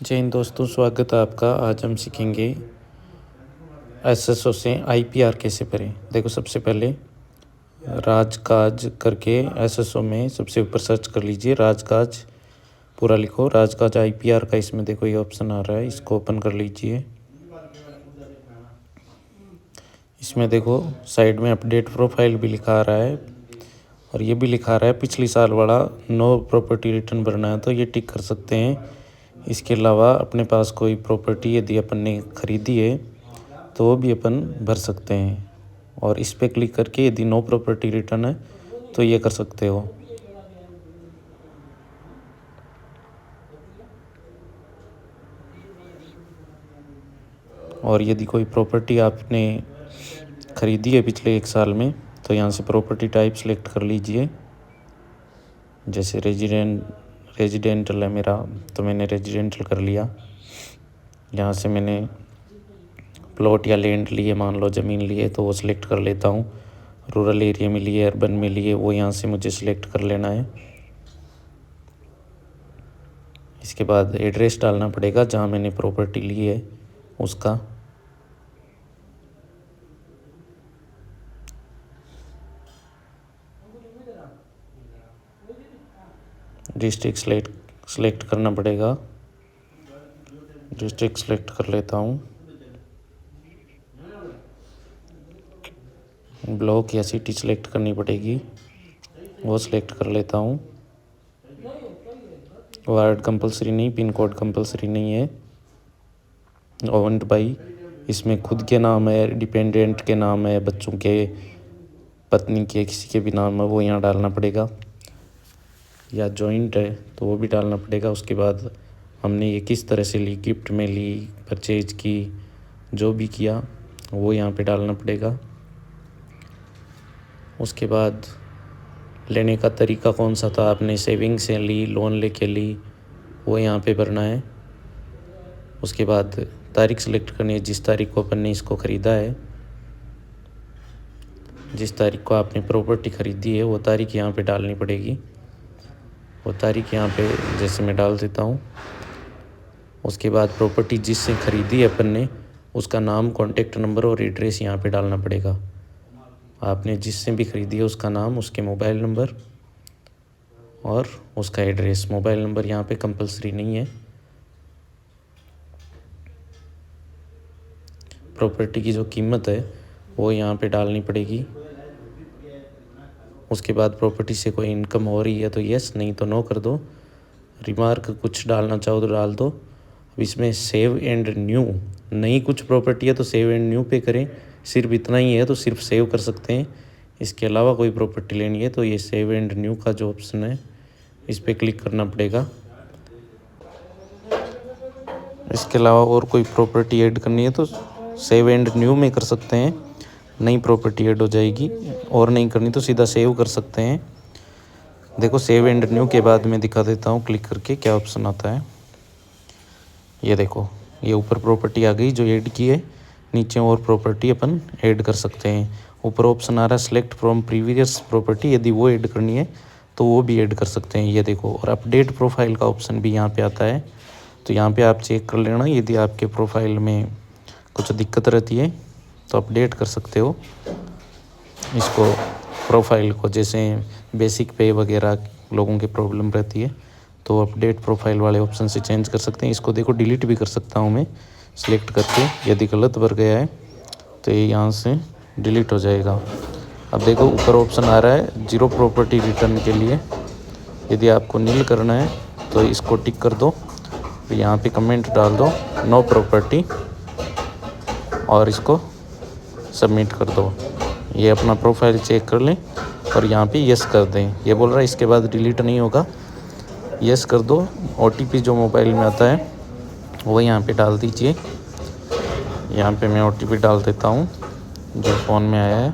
जय हिंद दोस्तों, स्वागत है आपका। आज हम सीखेंगे एसएसओ से आईपीआर कैसे भरें। देखो, सबसे पहले राजकाज करके एसएसओ में सबसे ऊपर सर्च कर लीजिए। राजकाज पूरा लिखो, राजकाज आईपीआर का। इसमें देखो ये ऑप्शन आ रहा है, इसको ओपन कर लीजिए। इसमें देखो साइड में अपडेट प्रोफाइल भी लिखा आ रहा है और ये भी लिखा रहा है पिछली साल वाला नो प्रॉपर्टी रिटर्न भरना है, तो ये टिक कर सकते हैं। इसके अलावा अपने पास कोई प्रॉपर्टी यदि अपन ने खरीदी है तो वो भी अपन भर सकते हैं और इस पर क्लिक करके यदि नो प्रॉपर्टी रिटर्न है तो ये कर सकते हो। और यदि कोई प्रॉपर्टी आपने खरीदी है पिछले 1 साल में तो यहाँ से प्रॉपर्टी टाइप सेलेक्ट कर लीजिए। जैसे रेजिडेंटल है मेरा, तो मैंने रेजिडेंटल कर लिया। यहाँ से मैंने प्लॉट या लैंड लिए, मान लो ज़मीन लिए, तो वो सिलेक्ट कर लेता हूँ। रूरल एरिया में लिए, अर्बन में लिए, वो यहाँ से मुझे सिलेक्ट कर लेना है। इसके बाद एड्रेस डालना पड़ेगा जहाँ मैंने प्रॉपर्टी ली है उसका। डिस्ट्रिक्ट सेलेक्ट करना पड़ेगा। डिस्ट्रिक्ट सेलेक्ट कर लेता हूँ। ब्लॉक या सिटी सेलेक्ट करनी पड़ेगी, वो सिलेक्ट कर लेता हूँ। वार्ड कंपलसरी नहीं, पिन कोड कंपलसरी नहीं है। ओन्ड बाई, इसमें खुद के नाम है, डिपेंडेंट के नाम है, बच्चों के, पत्नी के, किसी के भी नाम है वो यहाँ डालना पड़ेगा। या जॉइंट है तो वो भी डालना पड़ेगा। उसके बाद हमने ये किस तरह से ली, गिफ्ट में ली, परचेज की, जो भी किया वो यहाँ पे डालना पड़ेगा। उसके बाद लेने का तरीका कौन सा था, आपने सेविंग से ली, लोन लेके ली, वो यहाँ पे भरना है। उसके बाद तारीख सेलेक्ट करनी है, जिस तारीख को अपन ने इसको ख़रीदा है, जिस तारीख को आपने प्रॉपर्टी ख़रीदी है वो तारीख यहाँ पे डालनी पड़ेगी। वो तारीख यहाँ पे जैसे मैं डाल देता हूँ। उसके बाद प्रॉपर्टी जिससे ख़रीदी है अपन ने उसका नाम, कॉन्टेक्ट नंबर और एड्रेस यहाँ पे डालना पड़ेगा। आपने जिससे भी ख़रीदी है उसका नाम, उसके मोबाइल नंबर और उसका एड्रेस। मोबाइल नंबर यहाँ पे कंपलसरी नहीं है। प्रॉपर्टी की जो कीमत है वो यहाँ पे डालनी पड़ेगी। उसके बाद प्रॉपर्टी से कोई इनकम हो रही है तो यस, नहीं तो नो कर दो। रिमार्क कुछ डालना चाहो तो डाल दो। अब इसमें सेव एंड न्यू, नई कुछ प्रॉपर्टी है तो सेव एंड न्यू पे करें। सिर्फ इतना ही है तो सिर्फ सेव कर सकते हैं। इसके अलावा कोई प्रॉपर्टी लेनी है तो ये सेव एंड न्यू का जो ऑप्शन है इस पर क्लिक करना पड़ेगा। इसके अलावा और कोई प्रॉपर्टी ऐड करनी है तो सेव एंड न्यू में कर सकते हैं, नई प्रॉपर्टी ऐड हो जाएगी। और नहीं करनी तो सीधा सेव कर सकते हैं। देखो, सेव एंड न्यू के बाद मैं दिखा देता हूँ क्लिक करके क्या ऑप्शन आता है। ये देखो, ये ऊपर प्रॉपर्टी आ गई जो ऐड की है, नीचे और प्रॉपर्टी अपन ऐड कर सकते हैं। ऊपर ऑप्शन आ रहा है सेलेक्ट फ्रॉम प्रीवियस प्रॉपर्टी, यदि वो ऐड करनी है तो वो भी ऐड कर सकते हैं। ये देखो, और अपडेट प्रोफाइल का ऑप्शन भी यहाँ पे आता है, तो यहाँ पे आप चेक कर लेना। यदि आपके प्रोफाइल में कुछ दिक्कत रहती है तो अपडेट कर सकते हो इसको, प्रोफाइल को। जैसे बेसिक पे वगैरह लोगों की प्रॉब्लम रहती है तो अपडेट प्रोफाइल वाले ऑप्शन से चेंज कर सकते हैं। इसको देखो डिलीट भी कर सकता हूँ मैं सिलेक्ट करके। यदि गलत भर गया है तो ये यहाँ से डिलीट हो जाएगा। अब देखो ऊपर ऑप्शन आ रहा है जीरो प्रॉपर्टी रिटर्न के लिए। यदि आपको नील करना है तो इसको टिक कर दो, फिर यहाँ पे कमेंट डाल दो नो प्रॉपर्टी और इसको सबमिट कर दो। ये अपना प्रोफाइल चेक कर लें और यहाँ पे यस कर दें। ये बोल रहा है इसके बाद डिलीट नहीं होगा, यस कर दो। ओटीपी जो मोबाइल में आता है वो यहाँ पे डाल दीजिए। यहाँ पे मैं ओटीपी डाल देता हूँ जो फ़ोन में आया है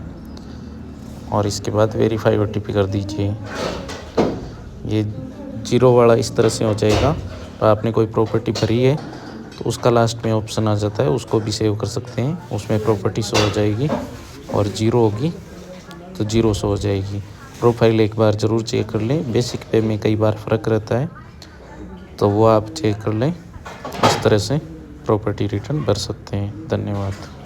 और इसके बाद वेरीफाई ओटीपी कर दीजिए। ये जीरो वाला इस तरह से हो जाएगा। और आपने कोई प्रॉपर्टी भरी है तो उसका लास्ट में ऑप्शन आ जाता है, उसको भी सेव कर सकते हैं। उसमें प्रॉपर्टी शो हो जाएगी और जीरो होगी तो जीरो शो हो जाएगी। प्रोफाइल एक बार ज़रूर चेक कर लें। बेसिक पे में कई बार फ़र्क रहता है तो वो आप चेक कर लें। तरह से प्रॉपर्टी रिटर्न भर सकते हैं। धन्यवाद।